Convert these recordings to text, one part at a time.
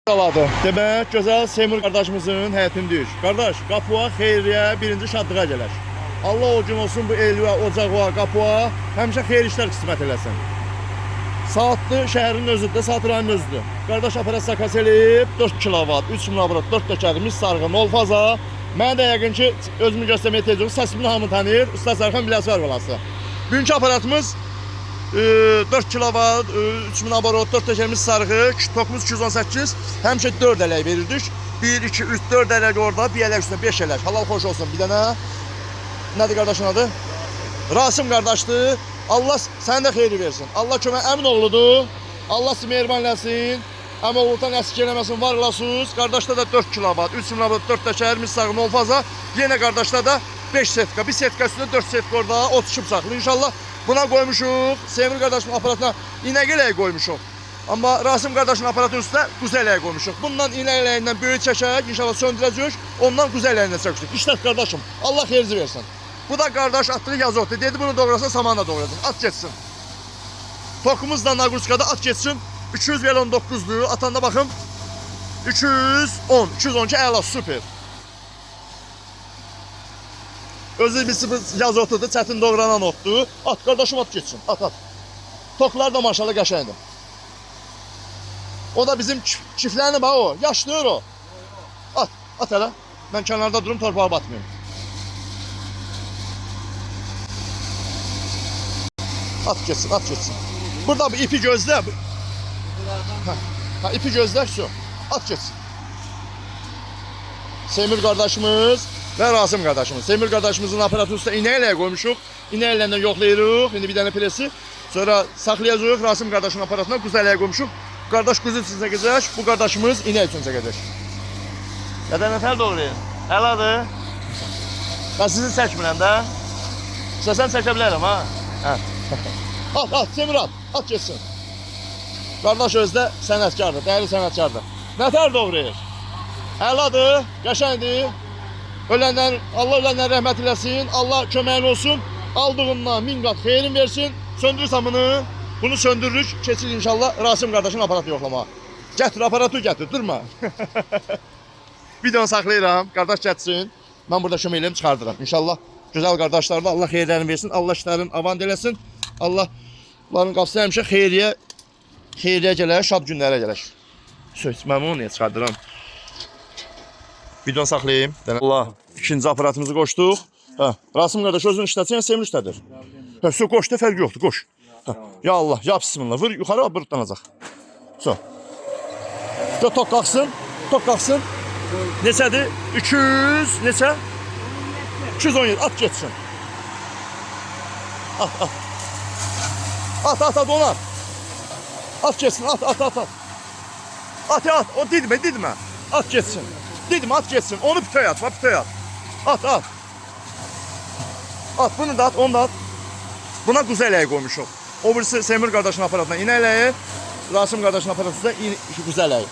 Aladı. Demək, gözəl Seymur qardaşımızın həyətindəyik. Qardaş, qapıya, xeyriyə, birinci şadlığa gələr. Allah o gün olsun bu elvə, ocağa, qapıya həmişə xeyir işlər qismət eləsin. Saatlı şəhərin özüdür, saat rayonun özüdür. Qardaş aparat zakas eləyib, 4 kilovat, 3 minabrat, 4 təkərimiz sarğı, nol faza. Mən də yəqin ki, özümü göstərməyə tezcək, səsimi hamı tanıyır, Usta Sərxan Biləsi var balası. Bugünkü aparatımız 4 kilovat, 3000 abarot, 4 təkərimiz sarğı, tokumuz 218, həmişə 4 ələk verirdik. 1, 2, 3, 4 ələk orada, bir ələk üstündə 5 ələk. Halal xoş olsun bir dənə. Nədir qardaşın adı? Rasim qardaşdır. Allah sənə də xeyri versin. Allah kömək əmin oğludur. Allah sizi mehriban eləsin. Əmin oğludan əsik eləməsin, var olasınız. Qardaşda da 4 kilovat, 3000 abarot, 4 təkərimiz sarğı, nol faza. Yenə qardaşda da 5 setka, bir setka üstündə 4 setka orada, 32 bıçaqlı. İnşallah buna koymuşuq. Seymur qardaşımın aparatına inək eləyi koymuşuq. Amma Rasim qardaşın aparatının üstündə quzu eləyi koymuşuq. Bundan inək eləyindən böyük çəkək, inşallah söndürəcək. Ondan quzu eləyindən çəkəcək. İşlət qardaşım, Allah xeyirci versin. Bu da qardaş atdığı yazıqdır. Dedi bunu doğrasa samanla doğrasın. At geçsin. Tokumuz da Nagurskada at geçsin. 219'dur. Atanda baxın. 210. 212 əla, süper. Özü bir sıfır yaz otudur, çətin doğranan otdur. At qardaşım, at geçsin. At. Toklar da maşallah qəşəngdir. O da bizim çiftlərini bax o. Yaşlıyor o. At hələ. Mən kənarda durum, torpağa batmayayım. At geçsin. Burada bir ipi gözlə. İpi gözlə şu. At geçsin. Seymur qardaşımız və Rasim qardaşımız. Seymur qardaşımızın aparatı üstə inək eləyə qoymuşuq. İnək eləyindən yoxlayırıq. İndi bir dənə presi. Sonra saxlayacağıq. Rasim qardaşın aparatına quzu eləyə qoymuşuq. Qardaş quzu üçün çəkəcək. Bu qardaşımız inək üçün çəkəcək. Qədə nəfər doğrayın. Əladır. Ben sizi çəkmirəm də. İstəsən çəkə bilərəm ha. At, Seymur at geçsin. Qardaş özdə sənətkardır, dəyərli sənətkardır. Nətər doğrayır? Əladır, qəşəngdir. Allah ölənlər rəhmət eləsin, Allah köməyin olsun. Aldığından 1000 qat xeyrin versin. Söndürürsən bunu söndürürük. Keçir inşallah Rasim qardaşın aparatı yoxlama. Gətir aparatı, gətir, durma. Videonu saxlayıram, qardaş getsin. Mən burada kömək eləyim, çıxardıram. İnşallah gözəl qardaşlar da Allah xeyirlərini versin, Allah işlərini avan eləsin. Allah onların qapısı həmişə xeyriyə gələr, şad günlərə gələr. Söz, mən onu niyə çıxardıram? Videonu saxlayayım. Allah, ikinci aparatımızı qoşduq. Rasim qardaş özün işlətsin, Seymur işlədir. Su qoşdu, fərq yoxdur, qoş. Ya Allah, ya bismillah, vur yuxarı, burutlanacaq. So. Tok qalxsın. Neçədir? 200, neçə? 217, at geçsin. At, donar. At geçsin, at. At, o didmə. At geçsin. At geçsin, onu bütöy at. At. At, bunu da at, onu da at. Buna quzu eləyi qoymuşuq. O birisi Seymur qardaşın aparatına inək eləyi, Rasim qardaşın aparatına quzu eləyi.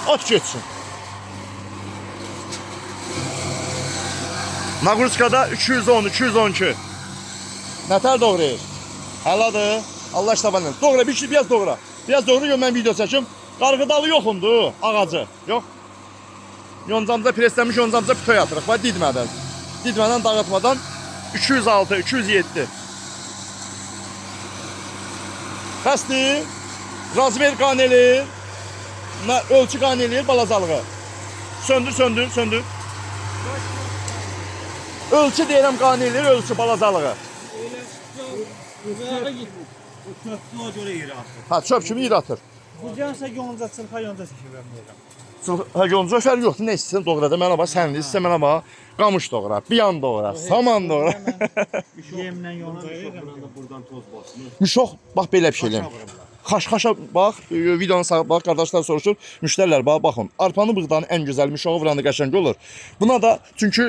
At geçsin. Nagurskada 210, 212. Nətər doğrayır? Əladır. Allah iştaban eləsin. Doğra, biraz doğra. Biraz doğru gör, mən video çəkim. Qarğıdalı yoxundur, ağacı. Yox. Yoncamıza preslənmiş, yoncamıza bütöy atırıq. Bax, didmədən, dağıtmadan 206, 207. Xəsti, razmer qaneli, ölçü qaneli, balacalığı. Söndür. Ölçü deyirəm qaneli, ölçü balacalığı. Çöpçü göre yeri atır. Çöp kimi yeri atır. Bu cansa yonca çırxa yonca çəkirəm deyirəm. Yonca fərq yoxdur. Nə istəsən doğra da. Mənə bax, sənli istə mənə bax. Qamış doğra, biyan doğra, saman doğra. Yemlə yonca buradan toz basmır. Müşox, bax belə bir şeylər. Xaşa bax, videonun bax, qardaşlar soruşur. Müştərilər bax, baxın. Arpanı bığdanın ən gözəl, müşoğu vuranda qəşəng olur. Buna da çünki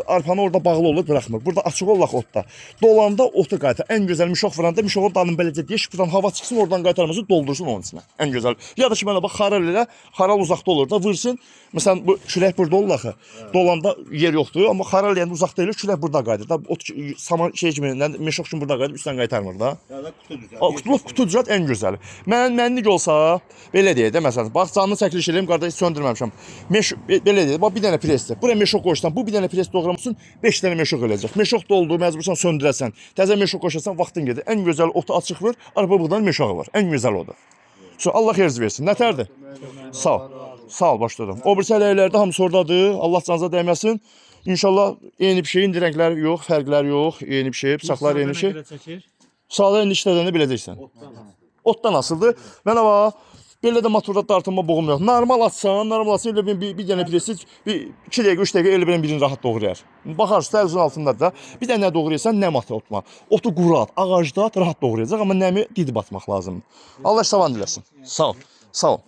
arpanı orada bağlı olur, buraxmır. Burada açıq olaq otda. Dolanda otu qaytar. Ən gözəl müşoğu vuranda müşoğu dalın beləcə deyiş, buradan hava çıxsın, oradan qaytarması doldursun onun içinə. Ən gözəl. Ya da ki mənə bax, xaral elə, xaral uzaqda olur da, vursun. Məsələn, bu külək burada olur axı. Dolanda yer yoxdur, amma xaral yəni uzaqda elə, külək burada qayıdır da. Ot saman şey kimi, meşoq kimi burada qayıdır, üstdən qaytarmır da. Ya da qutu düzəlt. Qutu düzəlt ən gözəli. Mənlik olsa, belə deyək də, məsələn, bax, canlı çəkiliş eləyim, qardaş, söndürməmişəm. Belə deyək, bax, bir dənə presdir. Buraya meşok qoysan, bu bir dənə pres doğramışsın, 5 dənə meşok eləyəcək. Meşok doldu, məcbursan söndürəsən. Təzə meşok qoşasan, vaxtın gedir. Ən gözəl otu açıq ver, arpa buğdanın meşoğu var. Ən gözəl odur. Allah xeyirinizi versin. Nətərdir? Sağ ol. Sağ ol, başladım. O birisi ələklərdə hamısı oradadır. Allah canınıza dəyməsin. İnşallah eyni bir şeyin rəngləri yox, fərqləri yox, eyni bir şey, bıçaqlar eyni şey. Sağda indi işlədəndə biləcəksən. Otdan asıldı. Mənə bax, belə də motorda dartınma boğum yox. Normal atsan, elə bir dənə presi 2 dəqiqə, 3 dəqiqə elə birini rahat doğrayar. Baxarsın, televizyon altında da bir dənə doğrayırsan, nəm atı otma. Otu quru at, ağacda at, rahat doğrayacaq, amma nəmi didib atmaq lazımdır. Allah savan diləsin. Sağ ol. Sağ ol.